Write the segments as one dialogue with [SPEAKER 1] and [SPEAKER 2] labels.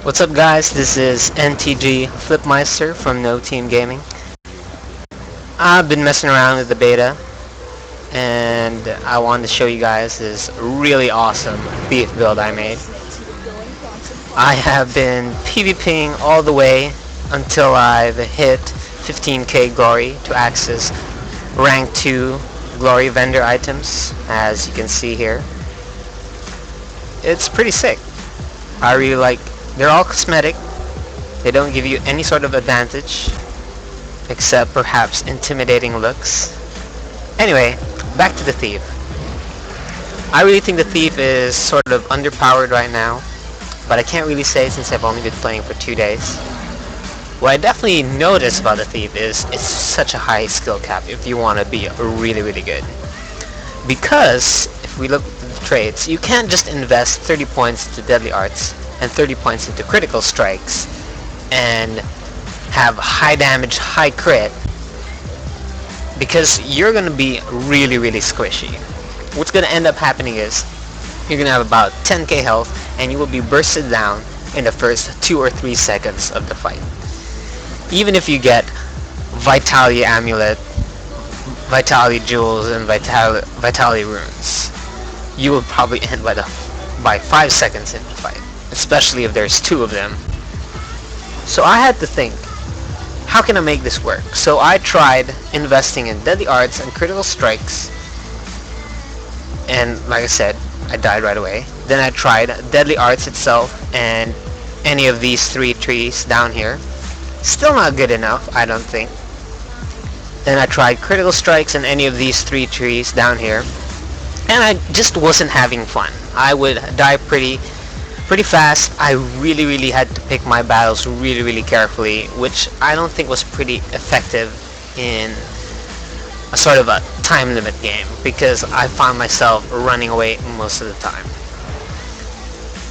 [SPEAKER 1] What's up guys, this is NTG Flipmeister from No Team Gaming. I've been messing around with the beta and I wanted to show you guys this really awesome thief build I made. I have been PvPing all the way until I've hit 15k glory to access rank 2 glory vendor items, as you can see here. It's pretty sick. I really like. They're all cosmetic. They don't give you any sort of advantage except perhaps intimidating looks. Anyway, back to the thief. I really think the thief is sort of underpowered right now, but I can't really say since I've only been playing for 2 days. What I definitely notice about the thief is it's such a high skill cap if you want to be really good. Because if we look at the traits, you can't just invest 30 points into deadly arts and 30 points into critical strikes and have high damage, high crit, because you're gonna be really squishy. What's gonna end up happening is you're gonna have about 10k health and you will be bursted down in the first 2 or 3 seconds of the fight. Even if you get Vitality Amulet, Vitality Jewels, and Vitality Runes, you will probably end by 5 seconds in the fight, especially if there's 2 of them. So I had to think, how can I make this work? So I tried investing in deadly arts and critical strikes, and like I said, I died right away. Then I tried deadly arts itself and any of these 3 trees down here. Still not good enough, I don't think. Then I tried critical strikes and any of these 3 trees down here, and I just wasn't having fun. I would die pretty fast. I really had to pick my battles really carefully, which I don't think was pretty effective in a sort of a time limit game, because I found myself running away most of the time.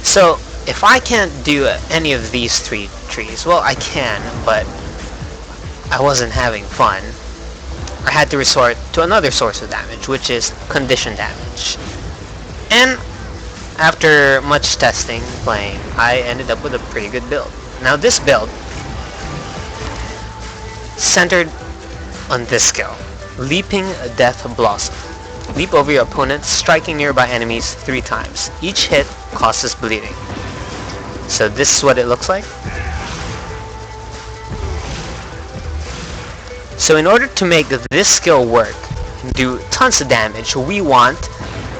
[SPEAKER 1] So if I can't do any of these 3 trees, well, I can, but I wasn't having fun. I had to resort to another source of damage, which is condition damage. And after much testing, playing, I ended up with a pretty good build. Now this build centered on this skill, Leaping Death Blossom. Leap over your opponent, striking nearby enemies 3 times. Each hit causes bleeding. So this is what it looks like. So in order to make this skill work, do tons of damage, we want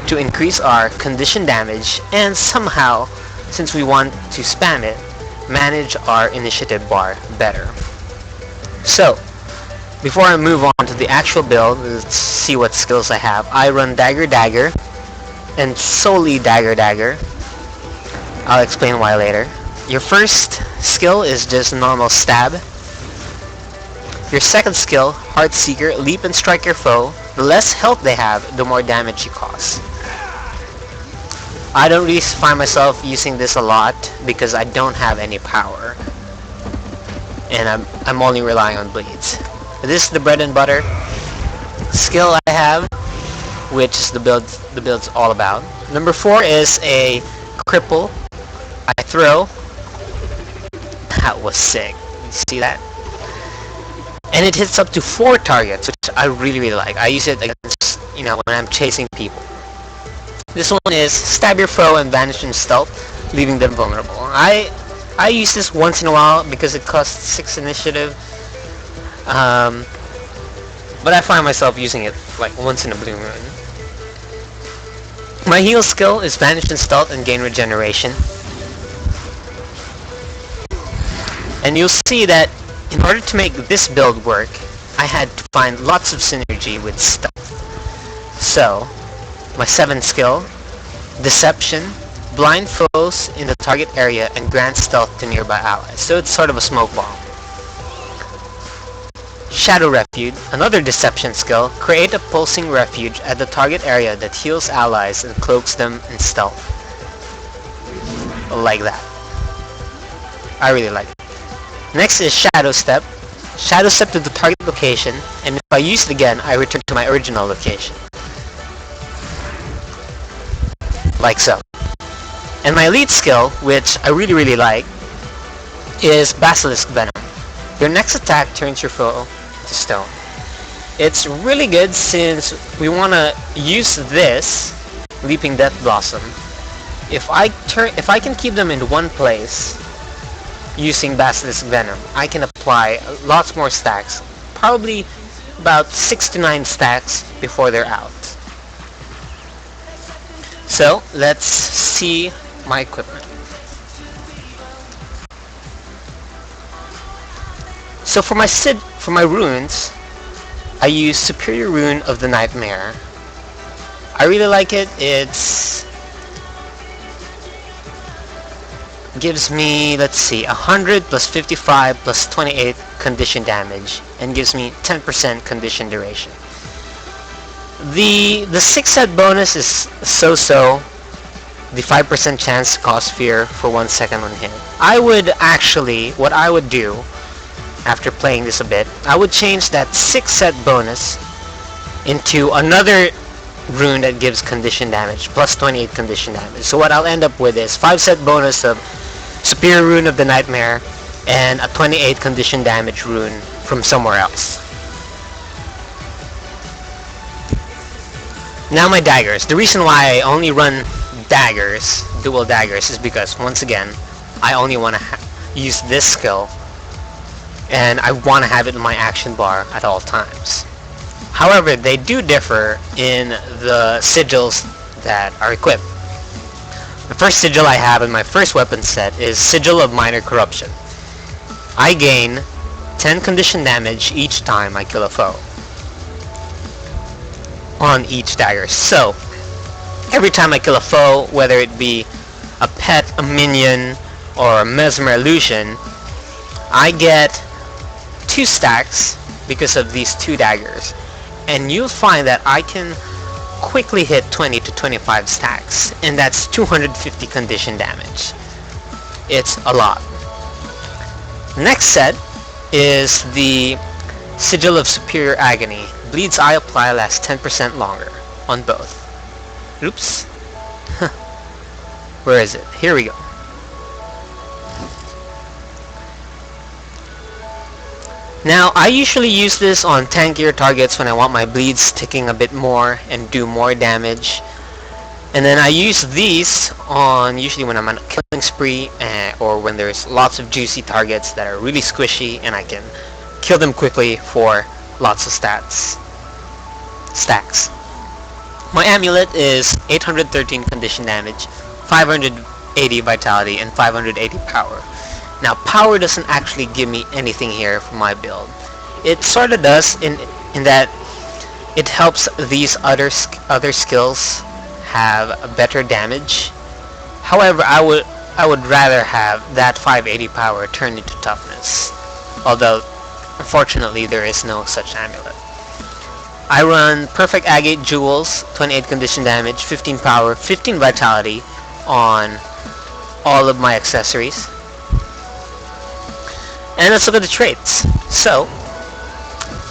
[SPEAKER 1] to increase our condition damage, and somehow, since we want to spam it, manage our initiative bar better. So before I move on to the actual build, let's see what skills I have. I run Dagger and solely Dagger. I'll explain why later. Your first skill is just normal stab. Your second skill, Heartseeker, leap and strike your foe. The less health they have, the more damage you cause. I don't really find myself using this a lot because I don't have any power, and I'm only relying on bleeds. This is the bread and butter skill I have, which is the build's all about. Number 4 is a cripple. I throw. That was sick. You see that? And it hits up to 4 targets, which I really like. I use it against, when I'm chasing people. This one is stab your foe and vanish in stealth, leaving them vulnerable. I use this once in a while because it costs 6 initiative. But I find myself using it like once in a blue moon. My heal skill is vanish in stealth and gain regeneration. And you'll see that in order to make this build work, I had to find lots of synergy with stealth. So, my 7th skill, Deception, blind foes in the target area and grant stealth to nearby allies. So it's sort of a smoke bomb. Shadow Refuge, another deception skill, create a pulsing refuge at the target area that heals allies and cloaks them in stealth. Like that. I really like it. Next is Shadow Step. Shadow Step to the target location, and if I use it again, I return to my original location. like so. And my lead skill, which I really like, is Basilisk Venom. Your next attack turns your foe to stone. It's really good since we want to use this Leaping Death Blossom. If I can keep them in one place using Basilisk Venom, I can apply lots more stacks, probably about 6 to 9 stacks before they're out. So let's see my equipment. So for my runes, I use Superior Rune of the Nightmare. I really like it. It's gives me, let's see, 100 plus 55 plus 28 condition damage, and gives me 10% condition duration. The 6 set bonus is so-so. The 5% chance to cause fear for 1 second on hit. What I would do after playing this a bit, I would change that 6 set bonus into another rune that gives condition damage, plus 28 condition damage. So what I'll end up with is 5 set bonus of Superior Rune of the Nightmare and a 28 condition damage rune from somewhere else. Now my daggers. The reason why I only run daggers, dual daggers, is because, once again, I only want to use this skill, and I want to have it in my action bar at all times. However, they do differ in the sigils that are equipped. The first sigil I have in my first weapon set is Sigil of Minor Corruption. I gain 10 condition damage each time I kill a foe on each dagger. So every time I kill a foe, whether it be a pet, a minion, or a Mesmer Illusion, I get 2 stacks because of these 2 daggers. And you'll find that I can quickly hit 20 to 25 stacks, and that's 250 condition damage. It's a lot. Next set is the Sigil of Superior Agony. Bleeds I apply lasts 10% longer on both. Oops. Where is it? Here we go. Now, I usually use this on tankier targets when I want my bleeds ticking a bit more and do more damage. And then I use these on usually when I'm on a killing spree, or when there's lots of juicy targets that are really squishy and I can kill them quickly for lots of stacks. My amulet is 813 condition damage, 580 vitality, and 580 power. Now, power doesn't actually give me anything here for my build. It sort of does in that it helps these other skills have a better damage. However, I would rather have that 580 power turned into toughness. Although, unfortunately, there is no such amulet. I run Perfect Agate Jewels, 28 condition damage, 15 power, 15 vitality on all of my accessories. And let's look at the traits. So,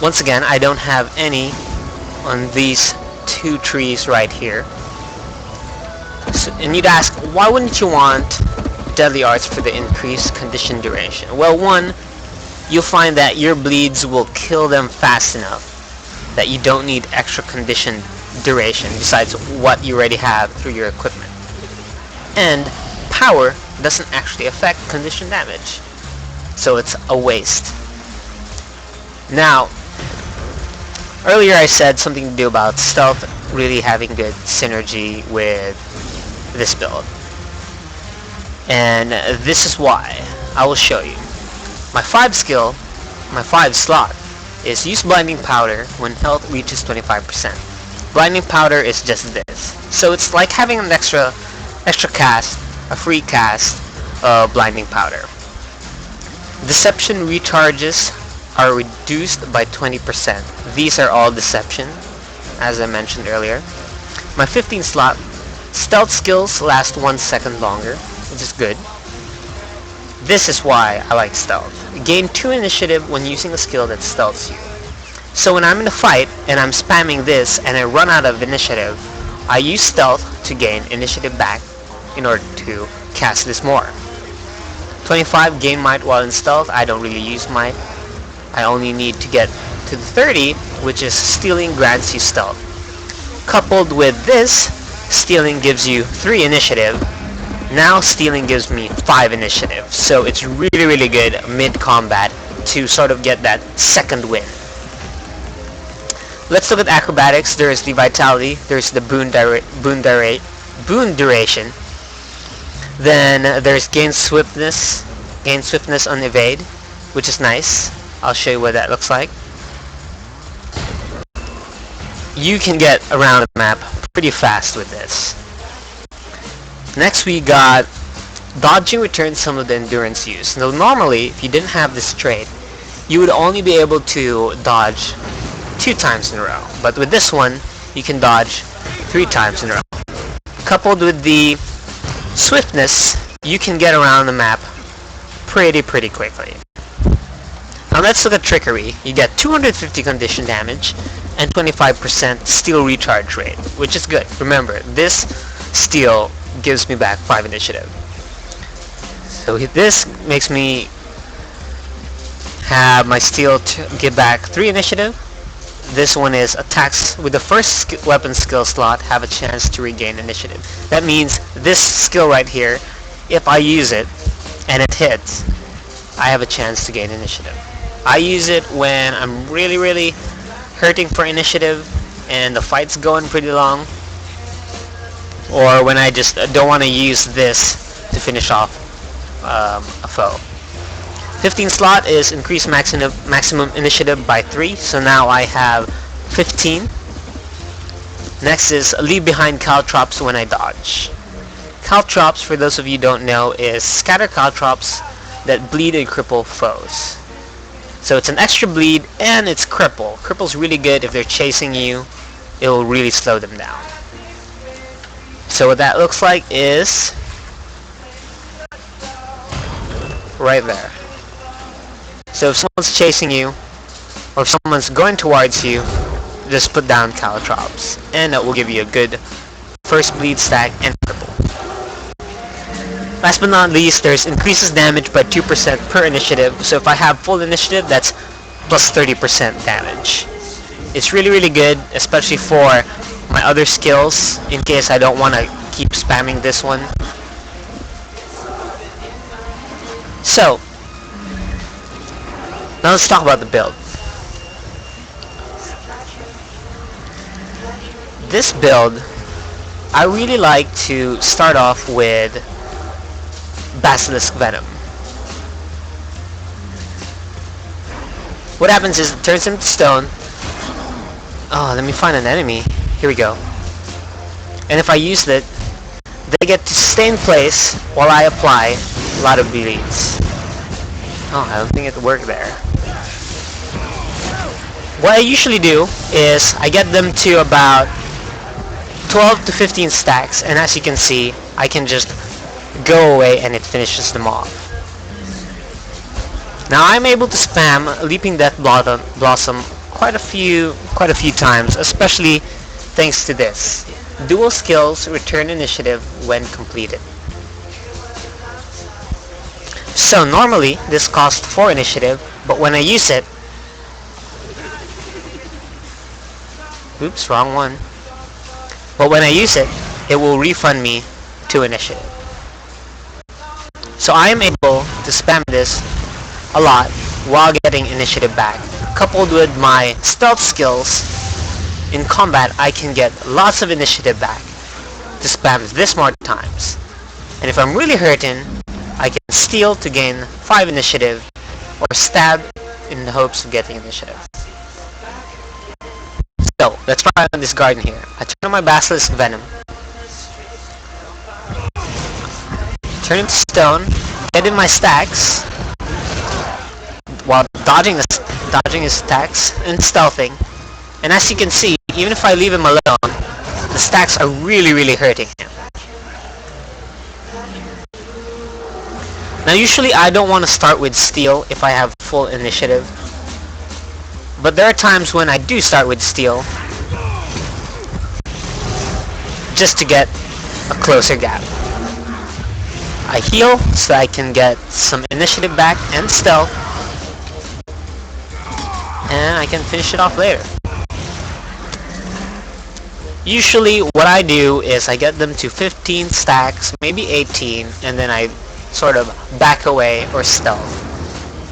[SPEAKER 1] once again, I don't have any on these 2 trees right here. So, and you'd ask, why wouldn't you want Deadly Arts for the increased condition duration? Well, one, you'll find that your bleeds will kill them fast enough that you don't need extra condition duration besides what you already have through your equipment. And power doesn't actually affect condition damage, so it's a waste. Now, earlier I said something to do about stealth really having good synergy with this build, and this is why. I will show you. My 5 slot is use Blinding Powder when health reaches 25%. Blinding Powder is just this. So it's like having an extra cast, a free cast of Blinding Powder. Deception recharges are reduced by 20%. These are all deception, as I mentioned earlier. My 15 slot, stealth skills last 1 second longer, which is good. This is why I like stealth. Gain 2 initiative when using a skill that stealths you. So when I'm in a fight and I'm spamming this and I run out of initiative, I use stealth to gain initiative back in order to cast this more. 25 gain might while in stealth. I don't really use might. I only need to get to the 30, which is stealing grants you stealth. Coupled with this, stealing gives you 3 initiative. Now stealing gives me 5 initiative. So it's really good mid-combat to sort of get that second win. Let's look at acrobatics. There's the vitality, there's the boon duration. Then there's gain swiftness on evade, which is nice. I'll show you what that looks like. You can get around the map pretty fast with this. Next we got dodging returns some of the endurance use. Now normally, if you didn't have this trait, you would only be able to dodge 2 times in a row. But with this one, you can dodge 3 times in a row. Coupled with the swiftness, you can get around the map pretty quickly. Now let's look at trickery. You get 250 condition damage and 25% steal recharge rate, which is good. Remember, this steal gives me back 5 initiative. So this makes me have my steal to give back 3 initiative. This one is attacks with the first weapon skill slot have a chance to regain initiative. That means this skill right here, if I use it and it hits, I have a chance to gain initiative. I use it when I'm really hurting for initiative and the fight's going pretty long, or when I just don't want to use this to finish off a foe. 15 slot is increase maximum initiative by 3, so now I have 15. Next is leave behind caltrops when I dodge. Caltrops, for those of you who don't know, is scatter caltrops that bleed and cripple foes. So it's an extra bleed and it's cripple. Cripple's really good if they're chasing you. It will really slow them down. So what that looks like is right there. So if someone's chasing you, or if someone's going towards you, just put down caltrops, and that will give you a good first bleed stack and cripple. Last but not least, there's increases damage by 2% per initiative. So if I have full initiative, that's plus 30% damage. It's really good, especially for my other skills, in case I don't want to keep spamming this one. So now let's talk about the build. This build, I really like to start off with Basilisk Venom. What happens is it turns him to stone. Oh, let me find an enemy. Here we go. And if I use it, they get to stay in place while I apply a lot of bleeds. Oh, I don't think it worked there. What I usually do is I get them to about 12 to 15 stacks, and as you can see, I can just go away and it finishes them off. Now I'm able to spam Leaping Death Blossom quite a few times, especially thanks to this. Dual skills return initiative when completed. So normally this costs 4 initiative, but when I use it, oops, wrong one. But when I use it, it will refund me 2 initiative. So I am able to spam this a lot while getting initiative back. Coupled with my stealth skills, in combat I can get lots of initiative back to spam this more times. And if I'm really hurting, I can steal to gain 5 initiative, or stab in the hopes of getting initiative. So let's try on this garden here. I turn on my Basilisk Venom, turn him to stone, get in my stacks while dodging his attacks and stealthing. And as you can see, even if I leave him alone, the stacks are really hurting him. Now usually I don't want to start with steal if I have full initiative, but there are times when I do start with steal. just to get a closer gap. I heal so I can get some initiative back and stealth, and I can finish it off later. Usually what I do is I get them to 15 stacks, maybe 18, and then I sort of back away or stealth.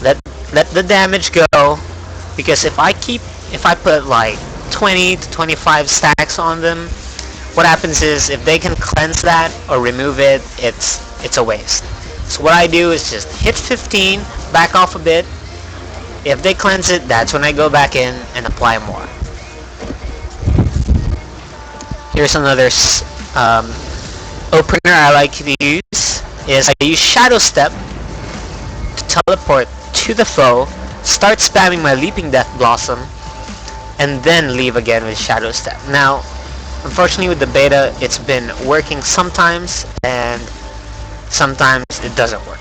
[SPEAKER 1] Let the damage go, because if I put like 20 to 25 stacks on them, what happens is if they can cleanse that or remove it, it's a waste. So what I do is just hit 15, back off a bit. If they cleanse it, that's when I go back in and apply more. Here's another opener I like to use, is I use Shadow Step to teleport to the foe, start spamming my Leaping Death Blossom, and then leave again with Shadow Step. Now, unfortunately with the beta, it's been working sometimes, and sometimes it doesn't work.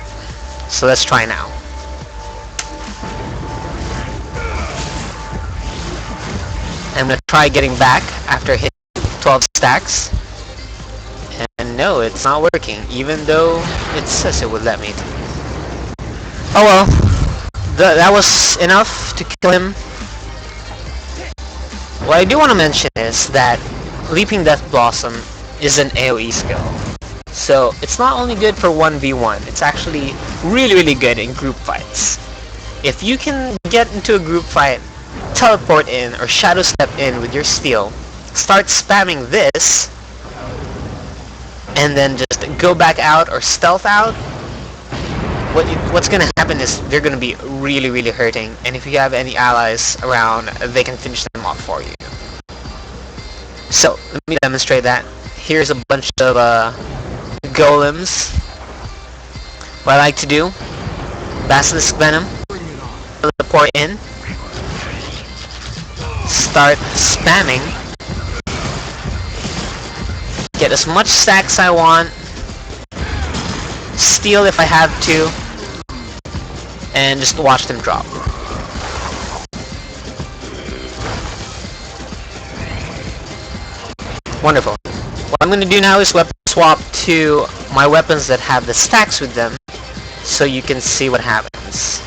[SPEAKER 1] So let's try now. I'm going to try getting back after hitting 12 stacks, and no, it's not working, even though it says it would let me. Oh well, that was enough to kill him. What I do want to mention is that Leaping Death Blossom is an AoE skill, so it's not only good for 1v1, it's actually really good in group fights. If you can get into a group fight, teleport in or shadow step in with your steel, start spamming this, and then just go back out or stealth out, what's gonna happen is they're gonna be really hurting, and if you have any allies around, they can finish them off for you. So let me demonstrate that. Here's a bunch of golems. What I like to do, Basilisk Venom, teleport in, start spamming, get as much stacks I want, steal if I have to, and just watch them drop. Wonderful. What I'm going to do now is weapon swap to my weapons that have the stacks with them, so you can see what happens.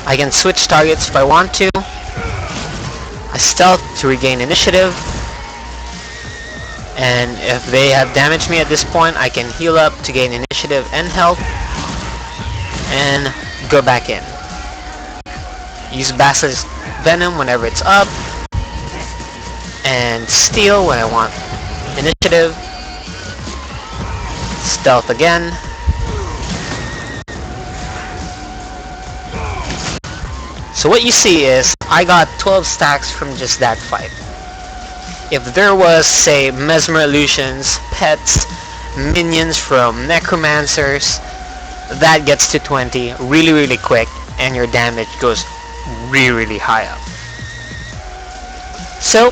[SPEAKER 1] I can switch targets if I want to. I stealth to regain initiative, and if they have damaged me at this point, I can heal up to gain initiative and health, and go back in. Use Basilisk Venom whenever it's up, and steal when I want initiative. Stealth again. So what you see is, I got 12 stacks from just that fight. If there was, say, Mesmer Illusions, pets, minions from Necromancers, that gets to 20 really quick, and your damage goes really high up. So,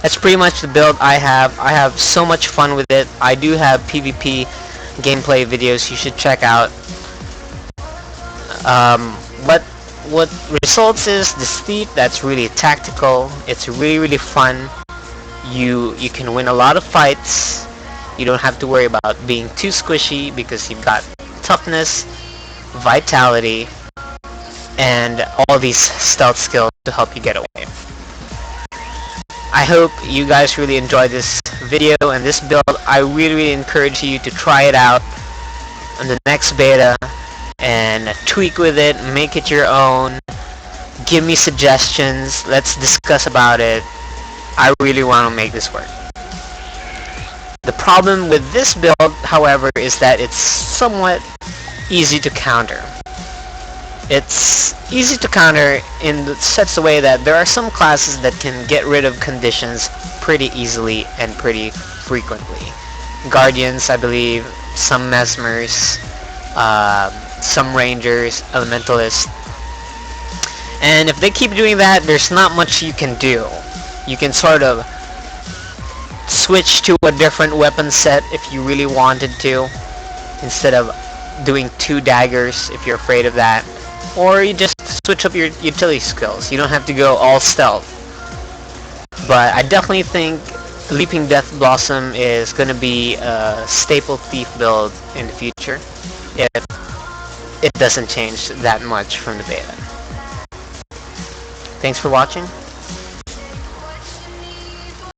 [SPEAKER 1] that's pretty much the build I have. I have so much fun with it. I do have PvP gameplay videos you should check out. What results is this thief that's really tactical. It's really fun. You can win a lot of fights. You don't have to worry about being too squishy because you've got toughness, vitality, and all these stealth skills to help you get away. I hope you guys really enjoyed this video and this build. I really encourage you to try it out on the next beta and tweak with it, make it your own, give me suggestions, let's discuss about it. I really want to make this work. The problem with this build, however, is that it's somewhat easy to counter. It's easy to counter in such a way that there are some classes that can get rid of conditions pretty easily and pretty frequently. Guardians, I believe, some Mesmers, some Rangers, Elementalists. And if they keep doing that, there's not much you can do. You can sort of switch to a different weapon set if you really wanted to, instead of doing 2 daggers if you're afraid of that. Or you just switch up your utility skills. You don't have to go all stealth. But I definitely think Leaping Death Blossom is going to be a staple thief build in the future if it doesn't change that much from the beta. Thanks for watching.